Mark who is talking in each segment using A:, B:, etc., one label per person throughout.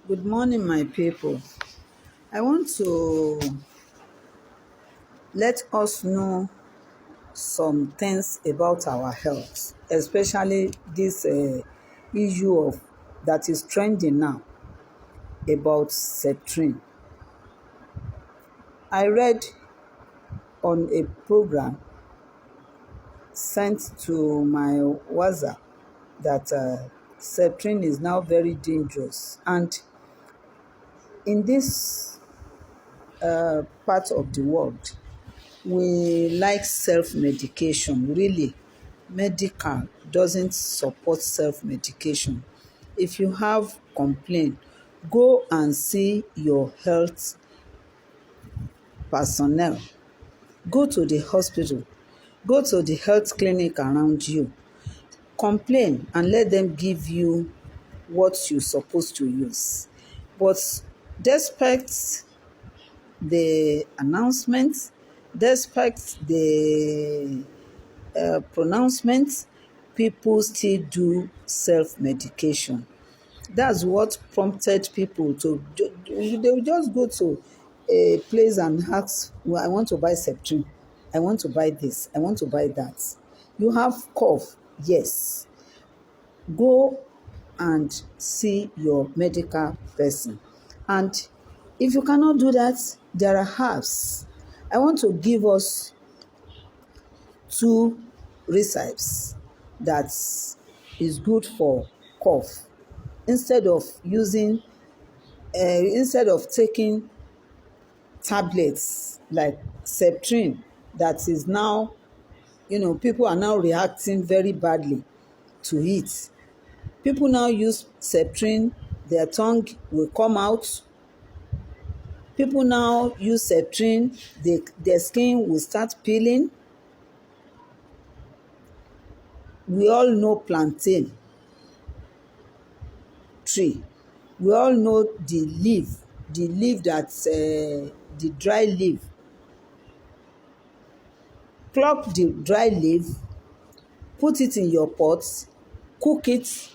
A: Good morning, my people. I want to let us know some things about our health, especially this issue of that is trending now about septrin. I read on a program sent to my WhatsApp that septrin is now very dangerous, and in this part of the world, we like self-medication. Really, medical doesn't support self-medication. If you have complaint, go and see your health personnel. Go to the hospital. Go to the health clinic around you. Complain and let them give you what you're supposed to use. But despite the announcement, despite the pronouncements, people still do self-medication. That's what prompted people to, they will just go to a place and ask, well, I want to buy Septrin, I want to buy this, I want to buy that. You have cough, yes. Go and see your medical person. And if you cannot do that, there are herbs. I want to give us two recipes that is good for cough. Instead of instead of taking tablets like Septrin, that is now, people are now reacting very badly to it. People now use Septrin, their tongue will come out. People now use Septrin, their skin will start peeling. We all know plantain tree. We all know the leaf that the dry leaf. Pluck the dry leaf, put it in your pot, cook it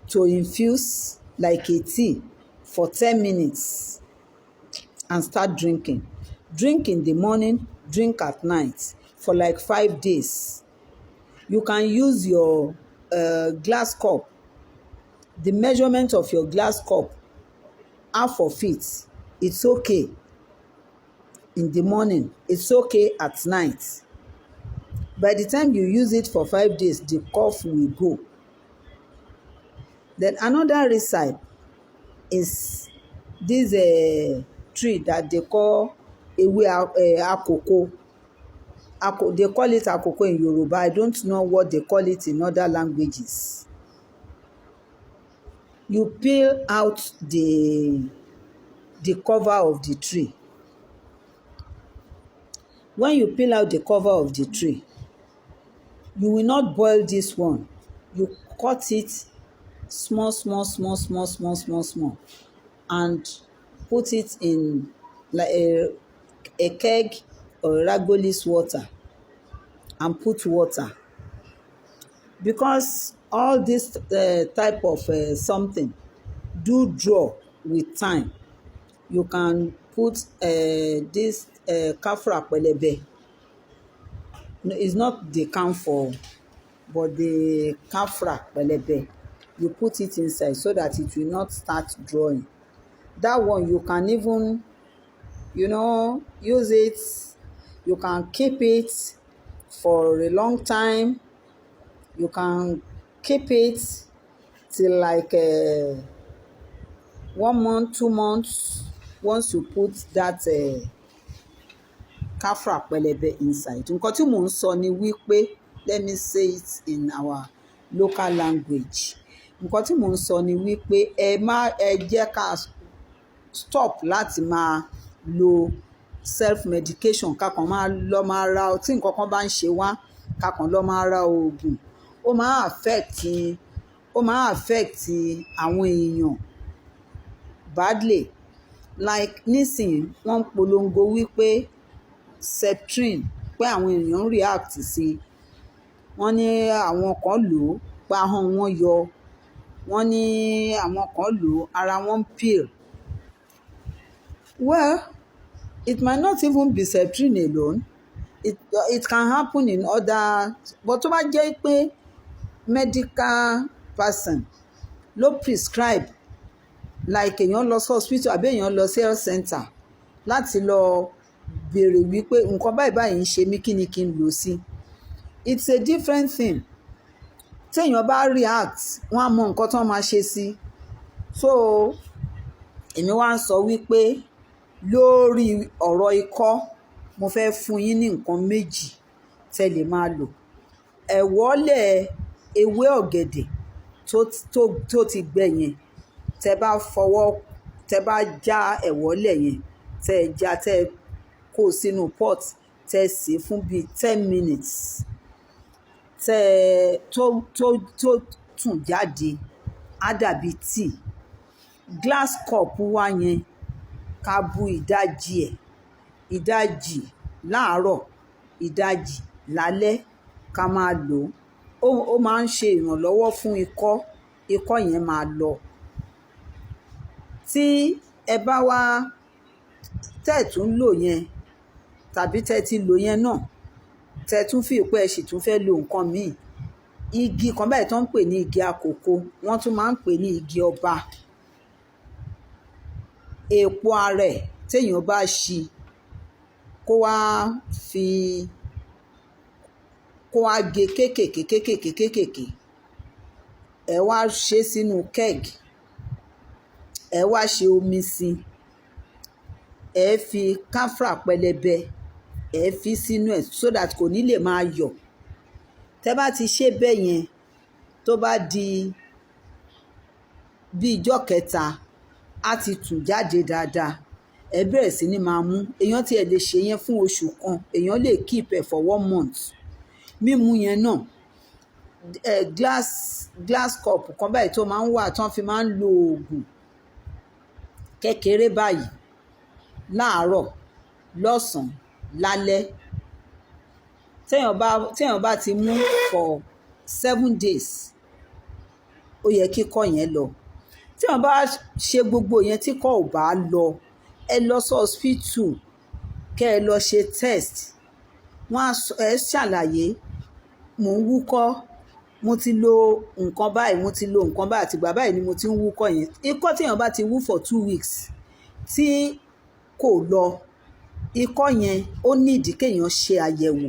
A: to infuse like a tea for 10 minutes and start drinking. Drink in the morning, drink at night for like 5 days. You can use your glass cup, the measurement of your glass cup, half of it. It's okay in the morning, it's okay at night. By the time you use it for 5 days, the cough will go. Then another recipe is this tree that they call ewe akoko. They call it akoko in Yoruba. I don't know what they call it in other languages. You peel out the cover of the tree. When you peel out the cover of the tree, you will not boil this one. You cut it small, and put it in like a keg or Ragolis water, and put water. Because all this type of something do draw with time. You can put this kafra pelebe. No, it's not the camphor, but the kafra pelebe. You put it inside so that it will not start drawing. That one you can even, use it. You can keep it for a long time. You can keep it till like 1 month, 2 months. Once you put that kafra pelebe inside. Nǹkan tí mò ń sọ ni wípé, let me say it in our local language. Nǹkan tí mò ń sọ ni wípé ẹ jẹ́ ká stop láti máa lo self-medication. Kákan máa lọ máa ra, tí nǹkan kan bá ń ṣe wá, kákan lọ máa ra oògùn. Ó máa affect àwọn èèyàn badly. Like nísìnyí wọ́n ń polongo wípé Septrin pé àwọn èèyàn ń react sí. Wọ́n ní àwọn kan lò ó pé ahọ́n wọn yọ. wọ́n ní àwọn kan lò ó ara wọn ń peel. Well, it might not even be Septrin alone. It can happen in other, but tó bá jẹ́ pé medical person ló prescribe, like èèyàn lọ sí hospital àbí èèyàn lọ sí health center láti lọ béèrè wípé nǹkan báyìí báyìí ń ṣe mí, kí ni kí n lò sí. It's a different thing. Téèyàn bá react, wọ́n á mọ nǹkan tó máa ṣe sí. So èmi wá ń sọ wípé lórí ọ̀rọ̀ ikọ́, mo fẹ́ fún yín ní nǹkan méjì tẹ́ lè máa lò. Ẹ̀wọ́lẹ̀ ewé ọ̀gẹ̀dẹ̀ tó ti gbẹ yẹn, tẹ́ bá já ẹ̀wọ́lẹ̀ yẹn, tẹ́ kó sínú pot, tẹ́ sè fún bíi 10 minutes, tó tún jáde á dàbí tíì. Glass cup wa yẹn ká bu ìdajì láàárọ̀, ìdajì lálẹ́ ká máa lò ó. Ó máa ń ṣe ìrànlọ́wọ́ fún ikọ́ yẹn máa lọ. Tí ẹ bá wá tẹ́ tún lò yẹn, tàbí tẹ́ ti lò yẹn náà, tẹ́ tún fi pé ẹ sì tún fẹ́ lo nǹkan míì, igi kan báyìí tó ń pè ní igi àkókò, wọ́n tún máa ń pè ní igi ọba. Èpo ara ẹ̀ téèyàn bá ṣí, kó wá gé kéékèèké, ẹ wá ṣe sínú keg, ẹ wá ṣe omi sí, ẹ fi káfrà pẹlẹbẹ, ẹ fi sínú ẹ̀ so that kò ní lè máa yọ̀. Tẹ́ bá ti ṣe bẹ́ẹ̀ yẹn, tó bá di bí ijọ́ kẹta, á ti tù jáde dáadáa. Ẹ bẹ̀rẹ̀ sí ní máa mú. Èèyàn tí ẹ lè ṣe yẹn fún oṣù kan, èèyàn lè keep ẹ̀ for 1 month. Mímu yẹn náà, glass cup kan báyìí tó máa ń wà tán fi máa ń lo oògùn kékeré báyìí, láàárọ̀, lọ́sàn-án, lálẹ́. Téèyàn bá ti mú for 7 days, ó yẹ kíkọ́ yẹn lọ. Téèyàn bá ṣe gbogbo yẹn tí kò bá lọ, ẹ lọ sí hospital kẹ́ ẹ lọ ṣe test. Ẹ ṣàlàyé, mò ń wúkọ́, mo ti lo nǹkan báyìí, àtìgbà báyìí ni mo ti ń wúkọ́ yẹn. Ikọ́ téèyàn bá ti wú for 2 weeks tí kò lọ, ikọ́ yẹn ó nídìí kéèyàn ṣe àyẹ̀wò.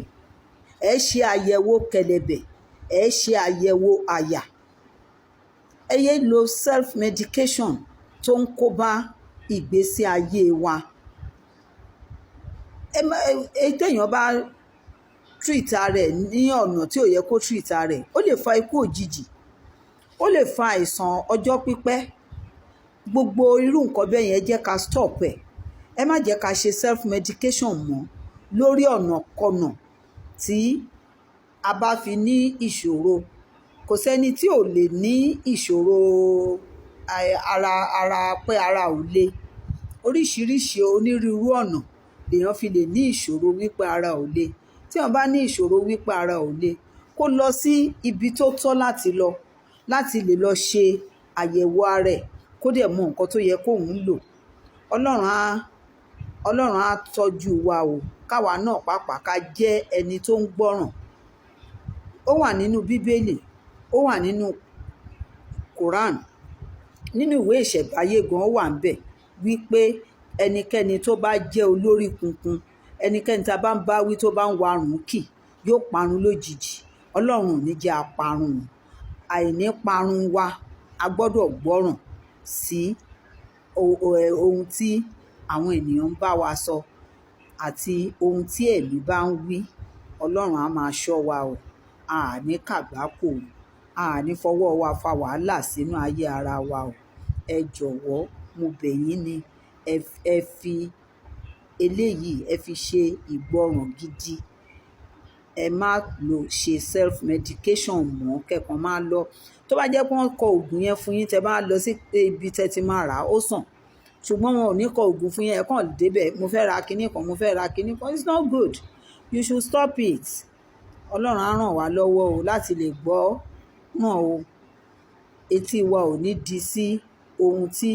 A: Ẹ ṣe àyẹ̀wò kẹ̀lẹ̀bẹ̀, ẹ ṣe àyẹ̀wò àyà. Ẹ yé lo self medication tó ń kó bá ìgbésí ayé wa. Téèyàn bá treat ara ẹ̀ ní ọ̀nà tí ò yẹ kó treat ara ẹ̀, ó lè fa ikú òjijì, ó lè fa àìsàn ọjọ́ pípẹ́. Gbogbo irú nǹkan bẹ́ẹ̀ yẹn jẹ́ ká stop ẹ̀. Ẹ má jẹ́ ká ṣe self medication mọ́ lórí ọ̀nàkọnà tí a bá fi ní ìṣòro. Kò sẹ́ni tí ò lè ní ìṣòro ara pé ara ò le. Oríṣiríṣi onírúurú ọ̀nà lèèyàn fi lè ní ìṣòro wípé ara ò le. Tí èèyàn bá ní ìṣòro wípé ara ò le, kó lọ sí ibi tó tọ́ láti lè lọ ṣe àyẹ̀wò ara ẹ̀, kó dẹ̀ mọ nǹkan tó yẹ kóun lò. Ọlọ́run á tọ́jú wa o, káwa náà pàápàá ká jẹ́ ẹni tó ń gbọ́ràn. Ó wà nínú Bíbélì, ó wà nínú Quran, nínú ìwé ìṣẹ̀báyé gan, ó wà ńbẹ̀ wípé ẹnikẹ́ni tó bá jẹ́ olórí kunkun, ẹnikẹ́ni tá a bá ń bá wí tó bá ń warùn kì, yóò parun lójijì. Ọlọ́run ò ní jẹ́ aparun. Àìní parun wa, a gbọ́dọ̀ gbọ́ràn sí ohun tí àwọn ènìyàn ń bá wa sọ àti ohun tí ẹ̀mí bá ń wí. Ọlọ́run á máa ṣọ́ wa o. A ní kàgbákò, a ní fọwọ́ wa fa wàhálà sínú ayé ara wa o. Ẹ jọ̀wọ́, mo bẹ̀ yín ni, ẹ fi eléyìí, ẹ fi ṣe ìgbọràn gidi. Ẹ má lo ṣe self medication mọ́, kẹ́kàn máa lọ. Tó bá jẹ́ pé wọ́n kọ oògùn yẹn fún yín, tẹ́ bá lọ sí ibi tẹ́ ti máa rà ó sàn. Ṣùgbọ́n wọn ò ní kọ oògùn fún yín, ẹ kàn débẹ̀, mo fẹ́ ra kinní kan, mo fẹ́ ra kinní kan. It's not good. You should stop it. Ọlọ́run á ràn wá lọ́wọ́ o láti lè gbọ́ ràn o. etí wa ò ní di sí ohun tí